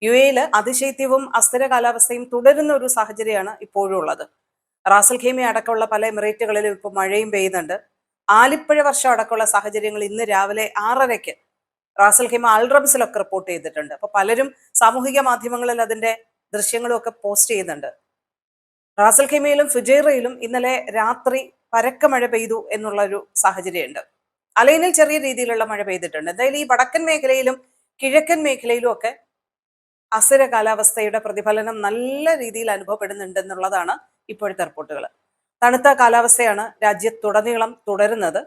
UAE-യിൽ അതിശൈത്യവും അസ്ഥിര കാലാവസ്ഥയും തുടരുന്ന ഒരു സാഹചര്യമാണ് ഇപ്പോഴും ഉള്ളത്. റാസൽ ഖൈമ അടക്കമുള്ള പല എമിറേറ്റുകളിലും ഇപ്പോൾ മഴയും പെയ്യുന്നുണ്ട്. ആലിപ്പഴ വർഷം അടക്കമുള്ള സാഹചര്യങ്ങൾ ഇന്ന് രാവിലെ 6:30 റാസൽ ഖൈമ അൽറബ്സിലൊക്കെ റിപ്പോർട്ട് ചെയ്തിട്ടുണ്ട്. അപ്പൊ പലരും സാമൂഹിക മാധ്യമങ്ങളിൽ അതിന്റെ ദൃശ്യങ്ങളും ഒക്കെ പോസ്റ്റ് ചെയ്യുന്നുണ്ട്. റാസൽ ഖൈമയിലും ഫുജൈറയിലും ഇന്നലെ രാത്രി പരക്ക മഴ പെയ്തു എന്നുള്ള ഒരു സാഹചര്യമുണ്ട്. അലൈനിൽ ചെറിയ രീതിയിലുള്ള മഴ പെയ്തിട്ടുണ്ട്. എന്തായാലും ഈ വടക്കൻ മേഖലയിലും കിഴക്കൻ മേഖലയിലും ഒക്കെ അസ്ഥിര കാലാവസ്ഥയുടെ പ്രതിഫലനം നല്ല രീതിയിൽ അനുഭവപ്പെടുന്നുണ്ട് എന്നുള്ളതാണ് ഇപ്പോഴത്തെ റിപ്പോർട്ടുകൾ. തണുത്ത കാലാവസ്ഥയാണ് രാജ്യത്തുടനീളം തുടരുന്നത്.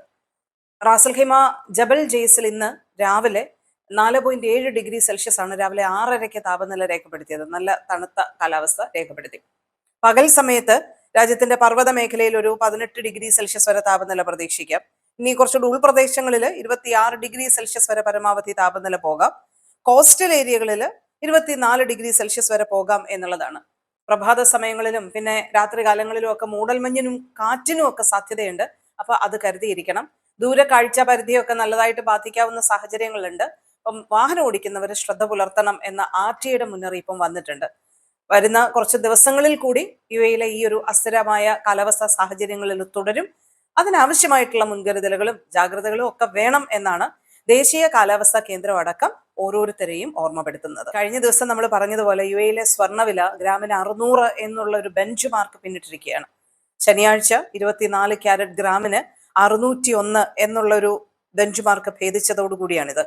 റാസൽ ഖൈമ ജബൽ ജെയ്സിൽ ഇന്ന് രാവിലെ 4.7 ഡിഗ്രി സെൽഷ്യസ് ആണ് രാവിലെ 6:30 താപനില രേഖപ്പെടുത്തിയത്. നല്ല തണുത്ത കാലാവസ്ഥ രേഖപ്പെടുത്തി. പകൽ സമയത്ത് രാജ്യത്തിന്റെ പർവ്വത മേഖലയിൽ ഒരു 18 ഡിഗ്രി സെൽഷ്യസ് വരെ താപനില പ്രതീക്ഷിക്കാം. ഇനി കുറച്ചുകൂടി ഉൾപ്രദേശങ്ങളിൽ 26 ഡിഗ്രി സെൽഷ്യസ് വരെ പരമാവധി താപനില പോകാം. കോസ്റ്റൽ ഏരിയകളിൽ 24 ഡിഗ്രി സെൽഷ്യസ് വരെ പോകാം എന്നുള്ളതാണ്. പ്രഭാത സമയങ്ങളിലും പിന്നെ രാത്രി കാലങ്ങളിലും ഒക്കെ മൂടൽമഞ്ഞിനും കാറ്റിനും ഒക്കെ സാധ്യതയുണ്ട്. അപ്പൊ അത് കരുതിയിരിക്കണം. ദൂരെ കാഴ്ച പരിധിയൊക്കെ നല്ലതായിട്ട് ബാധിക്കാവുന്ന സാഹചര്യങ്ങളുണ്ട്. അപ്പം വാഹനം ഓടിക്കുന്നവർ ശ്രദ്ധ പുലർത്തണം എന്ന RTA മുന്നറിയിപ്പും വന്നിട്ടുണ്ട്. വരുന്ന കുറച്ച് ദിവസങ്ങളിൽ കൂടി UAE-യിലെ ഈ ഒരു അസ്ഥിരമായ കാലാവസ്ഥാ സാഹചര്യങ്ങളിൽ തുടരും. അതിനാവശ്യമായിട്ടുള്ള മുൻകരുതലുകളും ജാഗ്രതകളും ഒക്കെ വേണം എന്നാണ് ദേശീയ കാലാവസ്ഥാ കേന്ദ്രം അടക്കം ഓരോരുത്തരെയും ഓർമ്മപ്പെടുത്തുന്നത്. കഴിഞ്ഞ ദിവസം നമ്മൾ പറഞ്ഞതുപോലെ UAE-യിലെ സ്വർണ്ണവില ഗ്രാമിന് 600 എന്നുള്ള ഒരു ബെഞ്ച് മാർക്ക് പിന്നിട്ടിരിക്കുകയാണ്. ശനിയാഴ്ച 24 ക്യാരറ്റ് ഗ്രാമിന് 601 എന്നുള്ള ഒരു ബെഞ്ച് മാർക്ക് ഭേദിച്ചതോടുകൂടിയാണിത്.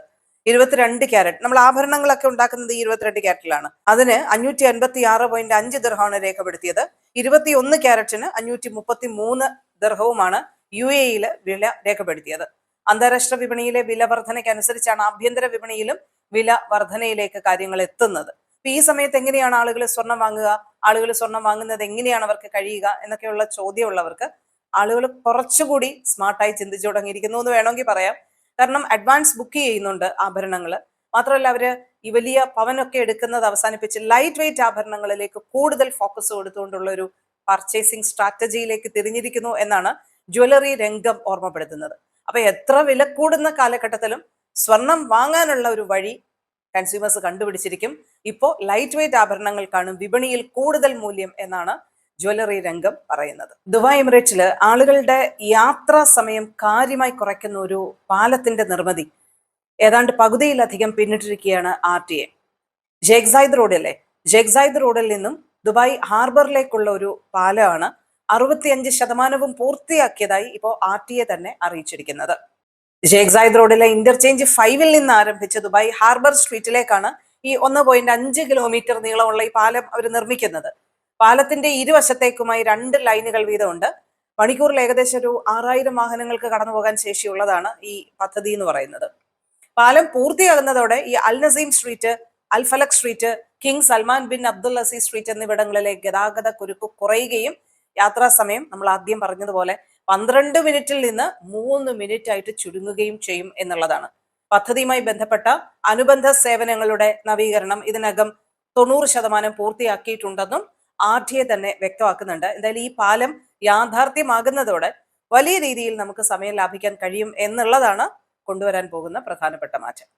22 ക്യാരറ്റ്, നമ്മൾ ആഭരണങ്ങളൊക്കെ ഉണ്ടാക്കുന്നത് ഈ 22 ക്യാരറ്റിലാണ്. അതിന് 556.5 ദിർഹമാണ് രേഖപ്പെടുത്തിയത്. 21 ക്യാരറ്റിന് 533 ദിർഹവുമാണ് UAE-യിൽ വില രേഖപ്പെടുത്തിയത്. അന്താരാഷ്ട്ര വിപണിയിലെ വില വർധനയ്ക്കനുസരിച്ചാണ് ആഭ്യന്തര വിപണിയിലും വില വർധനയിലേക്ക് കാര്യങ്ങൾ എത്തുന്നത്. അപ്പൊ ഈ സമയത്ത് എങ്ങനെയാണ് ആളുകൾ സ്വർണം വാങ്ങുക, ആളുകൾ സ്വർണം വാങ്ങുന്നത് എങ്ങനെയാണ് അവർക്ക് കഴിയുക എന്നൊക്കെയുള്ള ചോദ്യമുള്ളവർക്ക് ആളുകൾ കുറച്ചുകൂടി സ്മാർട്ടായി ചിന്തിച്ചു തുടങ്ങിയിരിക്കുന്നു എന്ന് വേണമെങ്കിൽ പറയാം. കാരണം അഡ്വാൻസ് ബുക്ക് ചെയ്യുന്നുണ്ട് ആഭരണങ്ങൾ. മാത്രമല്ല അവര് ഈ വലിയ പവനൊക്കെ എടുക്കുന്നത് അവസാനിപ്പിച്ച് ലൈറ്റ് വെയിറ്റ് ആഭരണങ്ങളിലേക്ക് കൂടുതൽ ഫോക്കസ് കൊടുത്തുകൊണ്ടുള്ള ഒരു പർച്ചേസിംഗ് സ്ട്രാറ്റജിയിലേക്ക് തിരിഞ്ഞിരിക്കുന്നു എന്നാണ് ജ്വല്ലറി രംഗം ഓർമ്മപ്പെടുത്തുന്നത്. അപ്പൊ എത്ര വില കൂടുന്ന കാലഘട്ടത്തിലും സ്വർണം വാങ്ങാനുള്ള ഒരു വഴി കൺസ്യൂമേഴ്സ് കണ്ടുപിടിച്ചിരിക്കും. ഇപ്പോൾ ലൈറ്റ് വെയിറ്റ് ആഭരണങ്ങൾക്കാണ് വിപണിയിൽ കൂടുതൽ മൂല്യം എന്നാണ് ജ്വല്ലറി രംഗം പറയുന്നത്. ദുബായ് എമിറേറ്റ്സില് ആളുകളുടെ യാത്രാ സമയം കാര്യമായി കുറയ്ക്കുന്ന ഒരു പാലത്തിന്റെ നിർമ്മിതി ഏതാണ്ട് പകുതിയിലധികം പിന്നിട്ടിരിക്കുകയാണ് RTA. ഷേഖ് സായിദ് റോഡിലെ ഷേഖ് സായിദ് റോഡിൽ നിന്നും ദുബായ് ഹാർബറിലേക്കുള്ള ഒരു പാലമാണ് 65% പൂർത്തിയാക്കിയതായി ഇപ്പോൾ RTA തന്നെ അറിയിച്ചിരിക്കുന്നത്. ഷേഖ് സായിദ് റോഡിലെ ഇന്റർചേഞ്ച് 5-ൽ നിന്ന് ആരംഭിച്ച് ദുബായ് ഹാർബർ സ്ട്രീറ്റിലേക്കാണ് ഈ 1.5 കിലോമീറ്റർ നീളമുള്ള ഈ പാലം അവർ നിർമ്മിക്കുന്നത്. പാലത്തിന്റെ ഇരുവശത്തേക്കുമായി 2 ലൈനുകൾ വീതമുണ്ട്. മണിക്കൂറിൽ ഏകദേശം ഒരു 6000 വാഹനങ്ങൾക്ക് കടന്നു പോകാൻ ശേഷിയുള്ളതാണ് ഈ പദ്ധതി എന്ന് പറയുന്നത്. പാലം പൂർത്തിയാകുന്നതോടെ ഈ Al Naseem Street, Al Falak Street, King Salman bin Abdul Aziz Street എന്നിവിടങ്ങളിലെ ഗതാഗത കുരുക്ക് കുറയുകയും യാത്രാ സമയം നമ്മൾ ആദ്യം പറഞ്ഞതുപോലെ 12 മിനിറ്റിൽ നിന്ന് 3 മിനിറ്റ് ആയിട്ട് ചുരുങ്ങുകയും ചെയ്യും എന്നുള്ളതാണ്. പദ്ധതിയുമായി ബന്ധപ്പെട്ട അനുബന്ധ സേവനങ്ങളുടെ നവീകരണം ഇതിനകം 90% പൂർത്തിയാക്കിയിട്ടുണ്ടെന്നും RTA തന്നെ വ്യക്തമാക്കുന്നുണ്ട്. എന്തായാലും ഈ പാലം യാഥാർത്ഥ്യമാകുന്നതോടെ വലിയ രീതിയിൽ നമുക്ക് സമയം ലാഭിക്കാൻ കഴിയും എന്നുള്ളതാണ് കൊണ്ടുവരാൻ പോകുന്ന പ്രധാനപ്പെട്ട മാറ്റം.